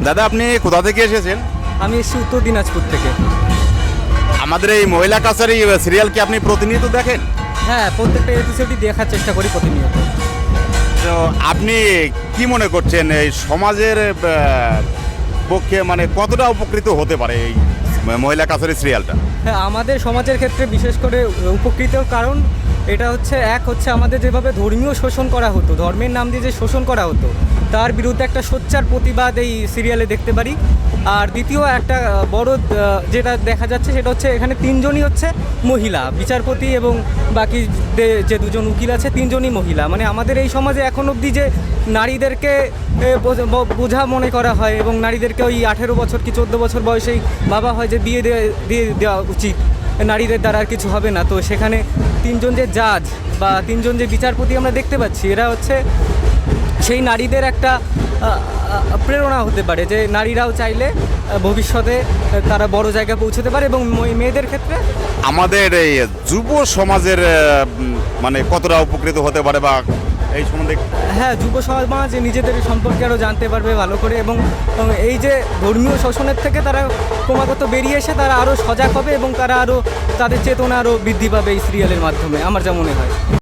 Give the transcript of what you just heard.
দাদা, আপনি কোথা থেকে এসেছেন? আমি এসেছি উত্তর দিনাজপুর থেকে। আমাদের এই মহিলা কাছারি সিরিয়াল কি আপনি প্রতিনিয়ত দেখেন? হ্যাঁ, প্রত্যেকটা এপিসোডই দেখার চেষ্টা করি প্রতিনিয়ত। তো আপনি কি মনে করছেন এই সমাজের পক্ষে মানে কতটা উপকৃত হতে পারে এই মহিলা কাছারি সিরিয়ালটা? হ্যাঁ, আমাদের সমাজের ক্ষেত্রে বিশেষ করে উপকৃত, কারণ এটা হচ্ছে আমাদের যেভাবে ধর্মীয় শোষণ করা হতো, ধর্মের নাম দিয়ে যে শোষণ করা হতো, তার বিরুদ্ধে একটা সোচ্চার প্রতিবাদ এই সিরিয়ালে দেখতে পারি। আর দ্বিতীয় একটা বড় যেটা দেখা যাচ্ছে সেটা হচ্ছে এখানে তিনজনই হচ্ছে মহিলা বিচারপতি, এবং বাকি যে দুজন উকিল আছে তিনজনই মহিলা। মানে আমাদের এই সমাজে এখন অবধি যে নারীদেরকে বোঝা মনে করা হয় এবং নারীদেরকে ওই 18 বছর কি 14 বছর বয়সেই ভাবা হয় যে বিয়ে দিয়ে দেওয়া উচিত, নারীদের দ্বারা আর কিছু হবে না। তো সেখানে তিনজন যে জাজ বা তিনজন যে বিচারপতি আমরা দেখতে পাচ্ছি, এরা হচ্ছে সেই নারীদের একটা প্রেরণা হতে পারে যে নারীরাও চাইলে ভবিষ্যতে তারা বড় জায়গায় পৌঁছতে পারে। এবং মেয়েদের ক্ষেত্রে আমাদের এই যুব সমাজের মানে কতটা উপকৃত হতে পারে বা এই সম্বন্ধে? হ্যাঁ, যুব সমাজ নিজেদের সম্পর্কে আরও জানতে পারবে ভালো করে, এবং এই যে ধর্মীয় শোষণের থেকে তারা ক্রমাগত বেরিয়ে এসে তারা আরও সজাগ হবে এবং তারা আরও তাদের চেতনা আরও বৃদ্ধি পাবে এই সিরিয়ালের মাধ্যমে, আমার যা মনে হয়।